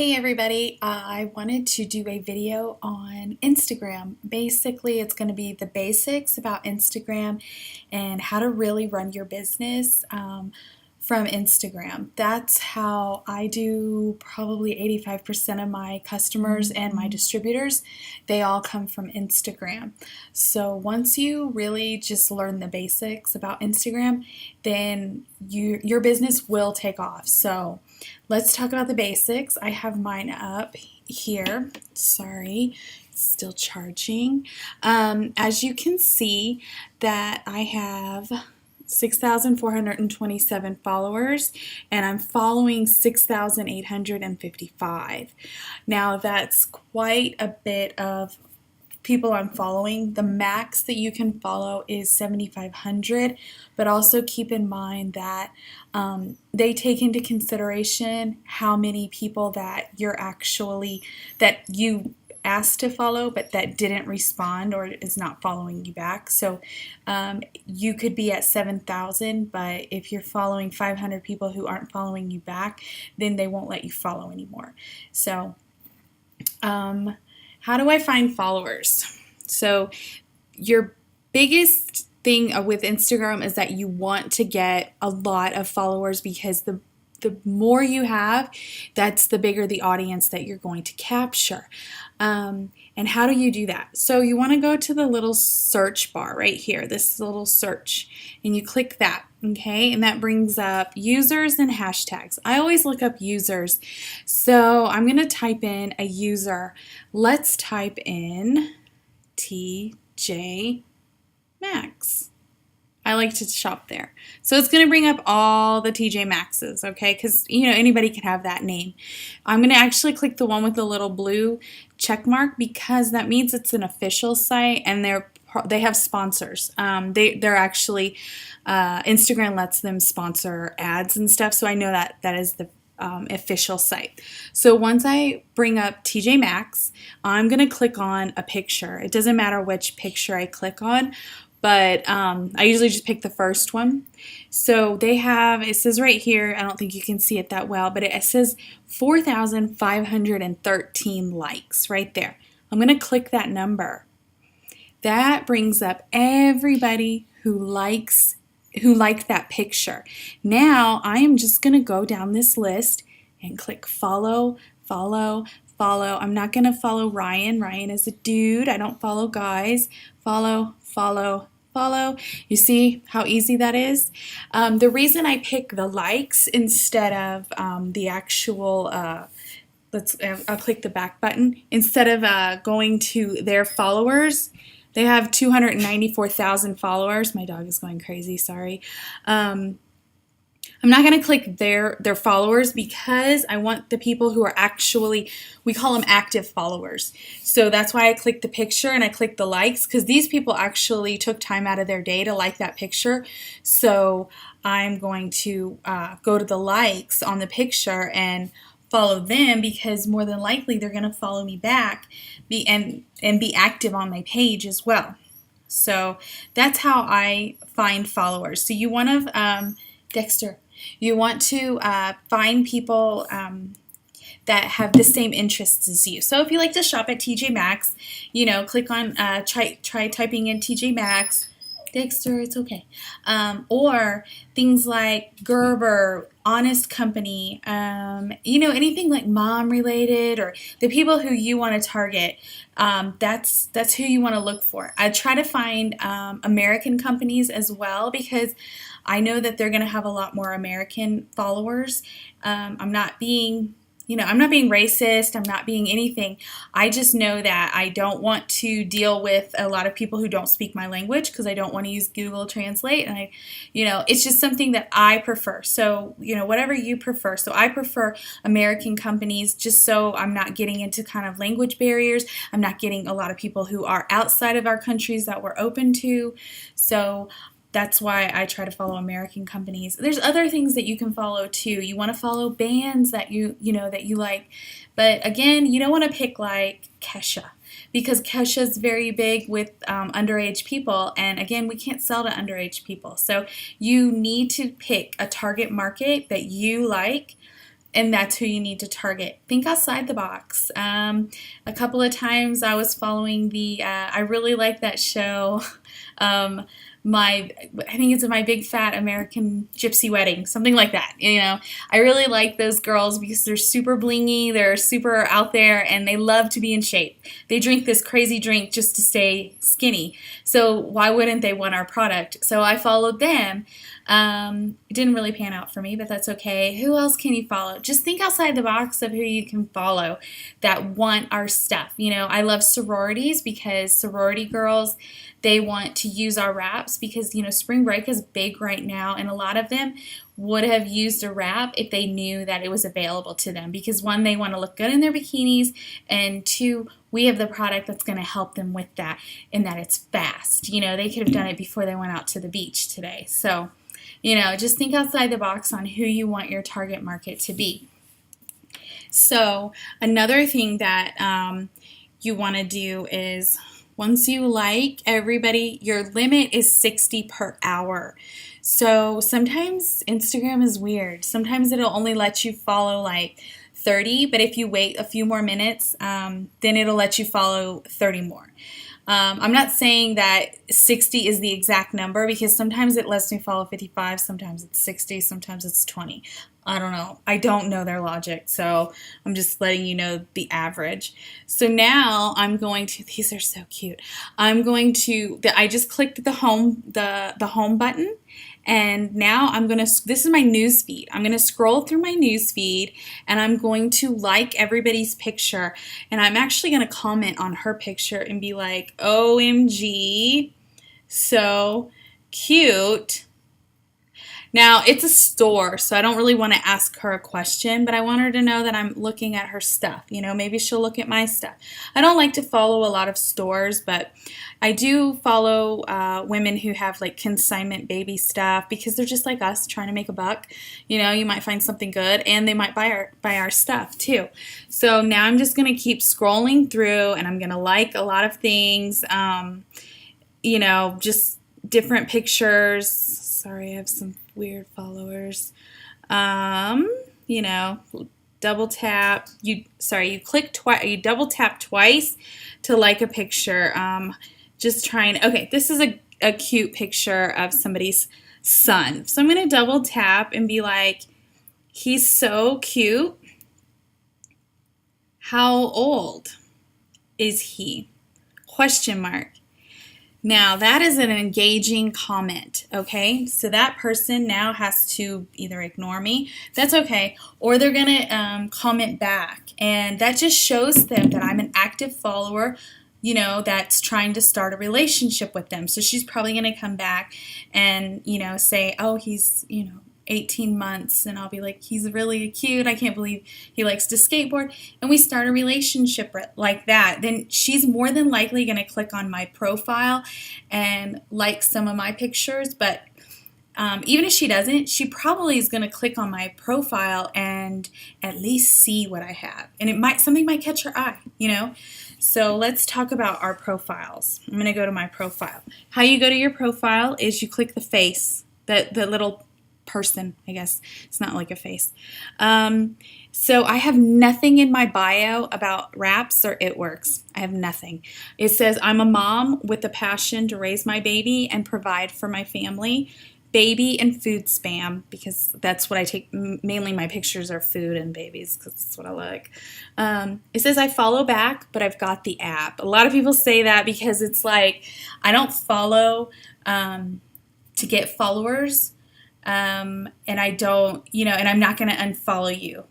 Hey everybody, I wanted to do a video on Instagram. Basically, it's going to be the basics about Instagram and how to really run your business from Instagram. That's how I do probably 85% of my customers and my distributors. They all come from Instagram. So once you really just learn the basics about Instagram, then your business will take off. So let's talk about the basics. I have mine up here. Sorry, still charging. As you can see that I have 6,427 followers and I'm following 6,855. Now that's quite a bit of people I'm following. The max that you can follow is 7,500, but also keep in mind that they take into consideration how many people that you asked to follow but that didn't respond or is not following you back. So you could be at 7,000, but if you're following 500 people who aren't following you back, then they won't let you follow anymore. So how do I find followers? So your biggest thing with Instagram is that you want to get a lot of followers because the more you have, that's the bigger the audience that you're going to capture. And how do you do that? So you want to go to the little search bar right here, this little search, and you click that, okay? And that brings up users and hashtags. I always look up users. So I'm going to type in a user. Let's type in TJ Maxx. I like to shop there. So it's going to bring up all the TJ Maxx's, okay? Because, anybody can have that name. I'm going to actually click the one with the little blue check mark because that means it's an official site and they have sponsors. They're actually, Instagram lets them sponsor ads and stuff, so I know that is the official site. So once I bring up TJ Maxx, I'm going to click on a picture. It doesn't matter which picture I click on, but I usually just pick the first one. So it says right here, I don't think you can see it that well, but it says 4,513 likes right there. I'm going to click that number. That brings up everybody who liked that picture. Now I am just going to go down this list and click follow, follow, follow. I'm not going to follow Ryan. Ryan is a dude. I don't follow guys. Follow, follow, follow. You see how easy that is? The reason I pick the likes instead of the actual, I'll click the back button. Instead of going to their followers, they have 294,000 followers. My dog is going crazy, sorry. I'm not going to click their followers because I want the people who are actually, we call them active followers. So that's why I click the picture and I click the likes, because these people actually took time out of their day to like that picture. So I'm going to go to the likes on the picture and follow them because more than likely they're going to follow me back and be active on my page as well. So that's how I find followers. So you want to, Dexter, you want to find people that have the same interests as you. So if you like to shop at TJ Maxx, click on, try typing in TJ Maxx. Dexter, it's okay. Or things like Gerber, Honest Company, anything like mom related or the people who you want to target. That's who you want to look for. I try to find American companies as well because I know that they're going to have a lot more American followers. I'm not being racist. I'm not being anything. I just know that I don't want to deal with a lot of people who don't speak my language because I don't want to use Google Translate. And it's just something that I prefer. So, whatever you prefer. So I prefer American companies just so I'm not getting into kind of language barriers. I'm not getting a lot of people who are outside of our countries that we're open to. So that's why I try to follow American companies. There's other things that you can follow too. You want to follow bands that you like. But again, you don't want to pick like Kesha because Kesha's very big with underage people. And again, we can't sell to underage people. So you need to pick a target market that you like and that's who you need to target. Think outside the box. A couple of times I was following I really like that show, um, I think it's My Big Fat American Gypsy Wedding, something like that. I really like those girls because they're super blingy, they're super out there, and they love to be in shape. They drink this crazy drink just to stay skinny. So why wouldn't they want our product? So I followed them. It didn't really pan out for me, but that's okay. Who else can you follow? Just think outside the box of who you can follow that want our stuff. I love sororities because sorority girls, they want to use our wraps because, spring break is big right now, and a lot of them would have used a wrap if they knew that it was available to them because, one, they want to look good in their bikinis, and two, we have the product that's going to help them with that, and that it's fast. They could have done it before they went out to the beach today. So, just think outside the box on who you want your target market to be. So another thing that you want to do is, once you like everybody, your limit is 60 per hour. So sometimes Instagram is weird. Sometimes it'll only let you follow like 30, but if you wait a few more minutes, then it'll let you follow 30 more. I'm not saying that 60 is the exact number because sometimes it lets me follow 55, sometimes it's 60, sometimes it's 20. I don't know. I don't know their logic, so I'm just letting you know the average. So now I'm going to, these are so cute. I just clicked the home button, and now I'm going to, this is my news feed. I'm going to scroll through my news feed, and I'm going to like everybody's picture, and I'm actually going to comment on her picture and be like, OMG, so cute. Now, it's a store, so I don't really want to ask her a question, but I want her to know that I'm looking at her stuff. Maybe she'll look at my stuff. I don't like to follow a lot of stores, but I do follow women who have like consignment baby stuff because they're just like us trying to make a buck. You might find something good, and they might buy our stuff too. So now I'm just going to keep scrolling through, and I'm going to like a lot of things, just different pictures. Sorry, I have some weird followers. Double tap. You click twice. You double tap twice to like a picture. Just trying. Okay, this is a cute picture of somebody's son. So I'm gonna double tap and be like, he's so cute. How old is he? Question mark. Now, that is an engaging comment, okay? So that person now has to either ignore me, that's okay, or they're going to comment back. And that just shows them that I'm an active follower, that's trying to start a relationship with them. So she's probably going to come back and, say, oh, he's, 18 months, and I'll be like, he's really cute, I can't believe he likes to skateboard, and we start a relationship like that. Then she's more than likely going to click on my profile and like some of my pictures, but even if she doesn't, she probably is going to click on my profile and at least see what I have, and something might catch her eye, So let's talk about our profiles. I'm going to go to my profile. How you go to your profile is you click the face, the little person, I guess. It's not like a face. So I have nothing in my bio about wraps or It Works. I have nothing. It says I'm a mom with a passion to raise my baby and provide for my family. Baby and food spam, because that's what I take. Mainly my pictures are food and babies because that's what I like. It says I follow back, but I've got the app. A lot of people say that because it's like I don't follow to get followers. And I don't, and I'm not going to unfollow you.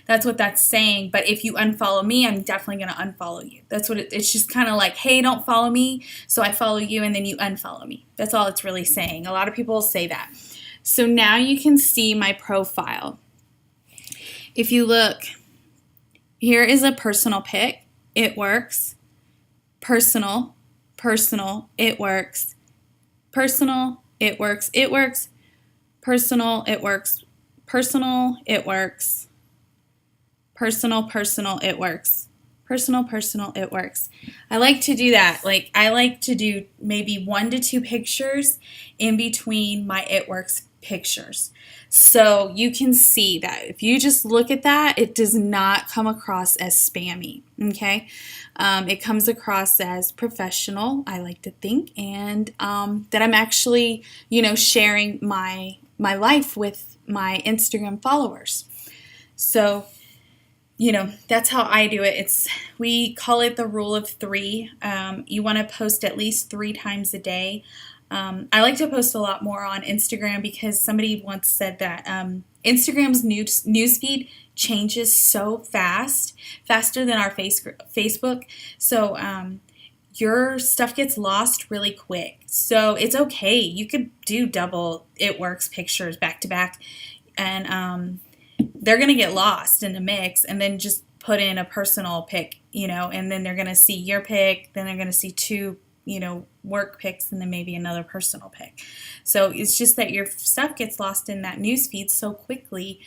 That's what that's saying. But if you unfollow me, I'm definitely going to unfollow you. That's what it's just kind of like, hey, don't follow me. So I follow you and then you unfollow me. That's all it's really saying. A lot of people say that. So now you can see my profile. If you look, here is a personal pic. It works. Personal, it works. Personal, it works. It works. Personal, it works. Personal, it works. Personal, it works. Personal, it works. I like to do that. Like I like to do maybe 1 to 2 pictures in between my It Works pictures. So you can see that if you just look at that, it does not come across as spammy, okay? It comes across as professional, I like to think, and that I'm actually, sharing my life with my Instagram followers. So, that's how I do it. We call it the rule of three. You want to post at least 3 times a day. I like to post a lot more on Instagram because somebody once said that Instagram's newsfeed changes so fast, faster than our Facebook. So your stuff gets lost really quick. So it's okay. You could do double It Works pictures back to back, and they're going to get lost in the mix, and then just put in a personal pic, and then they're going to see your pic, then they're going to see 2 work pics, and then maybe another personal pic. So it's just that your stuff gets lost in that newsfeed so quickly.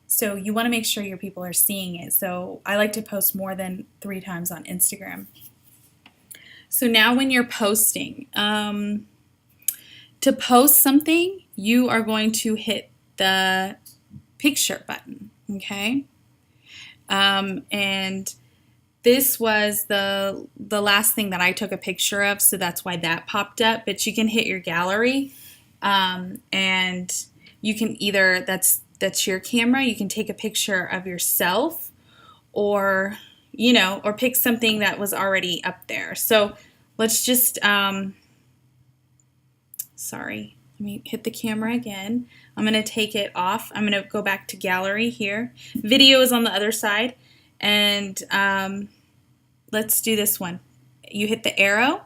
So you want to make sure your people are seeing it. So I like to post more than 3 times on Instagram. So now when you're posting, to post something, you are going to hit the picture button, okay? And this was the last thing that I took a picture of, so that's why that popped up. But you can hit your gallery, and you can either, that's your camera, you can take a picture of yourself, or or pick something that was already up there. So let's just, sorry, let me hit the camera again. I'm going to take it off. I'm going to go back to gallery here. Video is on the other side. And let's do this one. You hit the arrow.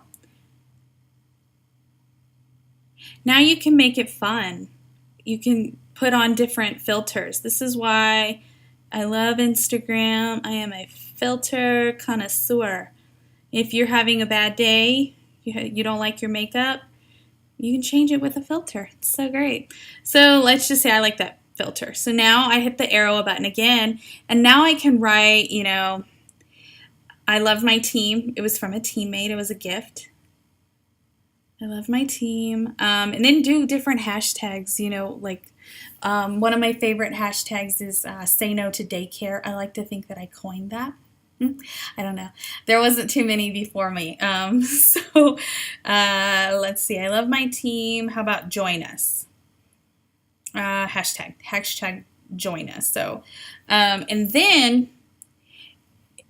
Now you can make it fun. You can put on different filters. This is why I love Instagram. I am a filter connoisseur. If you're having a bad day, you don't like your makeup, you can change it with a filter. It's so great. So let's just say I like that filter. So now I hit the arrow button again, and now I can write, I love my team. It was from a teammate. It was a gift. I love my team. And then do different hashtags, like one of my favorite hashtags is say no to daycare. I like to think that I coined that. I don't know. There wasn't too many before me. So let's see. I love my team. How about join us? Hashtag join us. So, and then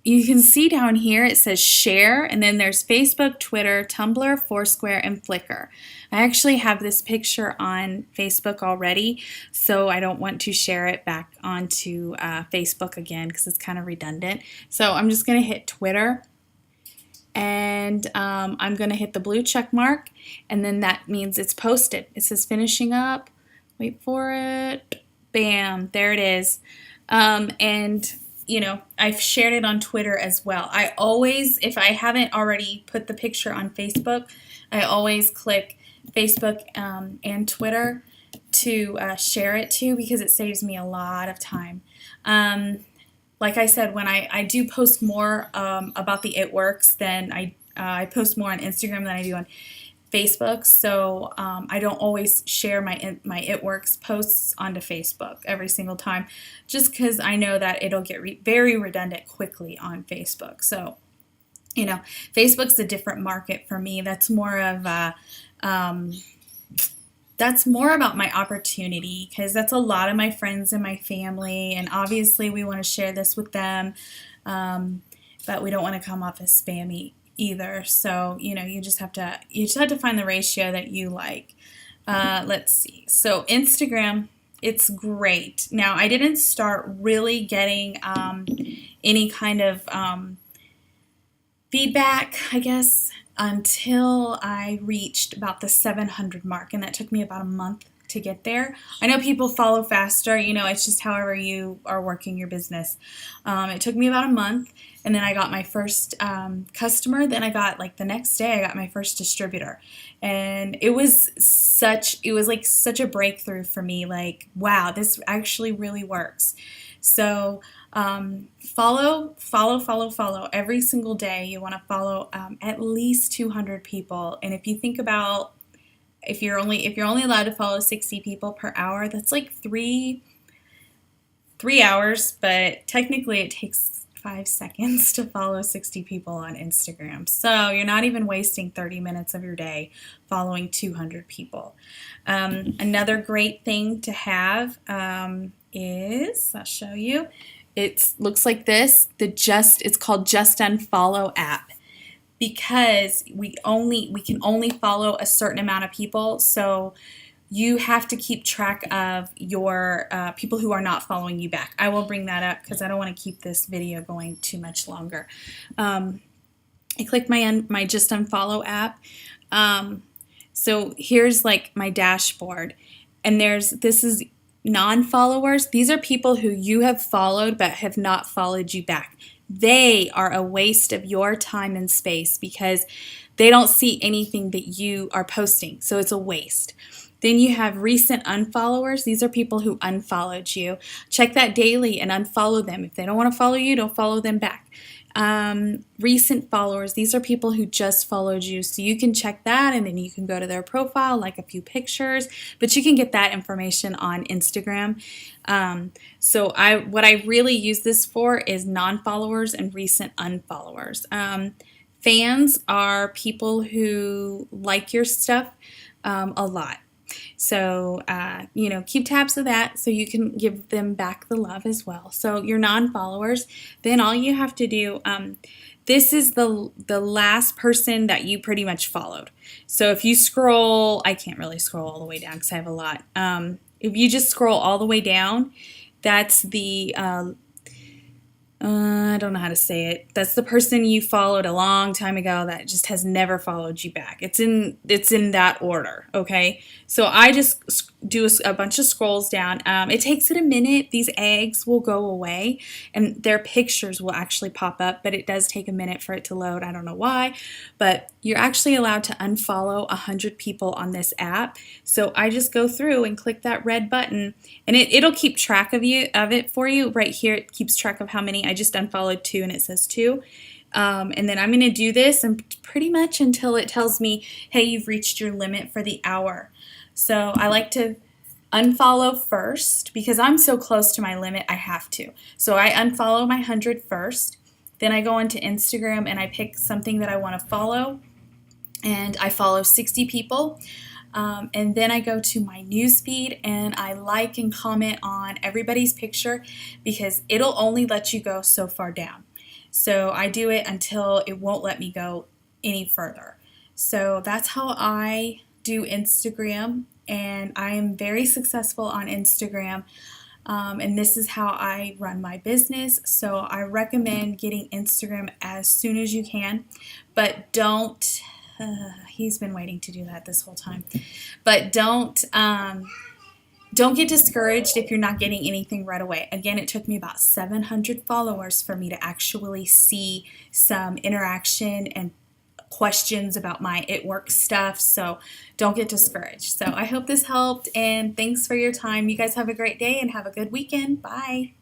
you can see down here it says share, and then there's Facebook, Twitter, Tumblr, Foursquare, and Flickr. I actually have this picture on Facebook already, so I don't want to share it back onto Facebook again because it's kind of redundant. So I'm just going to hit Twitter, and I'm going to hit the blue check mark, and then that means it's posted. It says finishing up. Wait for it. Bam, there it is. And I've shared it on Twitter as well. I always, if I haven't already put the picture on Facebook, I always click Facebook and Twitter to share it to, because it saves me a lot of time. Like I said, when I do post more about the It Works, then I post more on Instagram than I do on Facebook, so I don't always share my It Works posts onto Facebook every single time, just because I know that it'll get very redundant quickly on Facebook. So, Facebook's a different market for me. That's more of that's more about my opportunity, because that's a lot of my friends and my family, and obviously we want to share this with them, but we don't want to come off as spammy either. So you just have to find the ratio that you like. Let's see. So Instagram, it's great. Now I didn't start really getting any kind of feedback, I guess, until I reached about the 700 mark, and that took me about a month to get there. I know people follow faster, it's just however you are working your business. It took me about a month, and then I got my first customer. Then I got, the next day, I got my first distributor, and it was like such a breakthrough for me. Like, wow, this actually really works. So follow every single day. You want to follow at least 200 people, and if you think about if you're only allowed to follow 60 people per hour, that's like three hours, but technically it takes 5 seconds to follow 60 people on Instagram. So you're not even wasting 30 minutes of your day following 200 people. Another great thing to have is, I'll show you, it looks like this. It's called Just Unfollow app, because we can only follow a certain amount of people. So you have to keep track of your people who are not following you back. I will bring that up because I don't want to keep this video going too much longer. I click my Just Unfollow app. So here's like my dashboard, and this is non-followers. These are people who you have followed but have not followed you back. They are a waste of your time and space because they don't see anything that you are posting, so it's a waste. Then you have recent unfollowers. These are people who unfollowed you. Check that daily and unfollow them. If they don't want to follow you, don't follow them back. Recent followers, these are people who just followed you, so you can check that, and then you can go to their profile, like a few pictures, but you can get that information on Instagram. So what I really use this for is non-followers and recent unfollowers. Fans are people who like your stuff a lot. So, keep tabs of that so you can give them back the love as well. So your non-followers, then all you have to do, this is the last person that you pretty much followed. So if you scroll, I can't really scroll all the way down because I have a lot. If you just scroll all the way down, that's the I don't know how to say it. That's the person you followed a long time ago that just has never followed you back. It's in that order, okay? So I just do a bunch of scrolls down. It takes it a minute. These eggs will go away, and their pictures will actually pop up, but it does take a minute for it to load. I don't know why, but you're actually allowed to unfollow 100 people on this app. So I just go through and click that red button, and it'll keep track of it for you. Right here, it keeps track of how many. I just unfollowed 2, and it says 2. And then I'm going to do this and pretty much until it tells me, hey, you've reached your limit for the hour. So I like to unfollow first because I'm so close to my limit, I have to. So I unfollow my 100 first. Then I go into Instagram and I pick something that I want to follow, and I follow 60 people. And then I go to my newsfeed and I like and comment on everybody's picture because it'll only let you go so far down. So I do it until it won't let me go any further. So that's how I do Instagram, and I am very successful on Instagram. And this is how I run my business. So I recommend getting Instagram as soon as you can, but don't he's been waiting to do that this whole time. But don't get discouraged if you're not getting anything right away. Again, it took me about 700 followers for me to actually see some interaction and questions about my It Works stuff. So don't get discouraged. So I hope this helped, and thanks for your time. You guys have a great day and have a good weekend. Bye.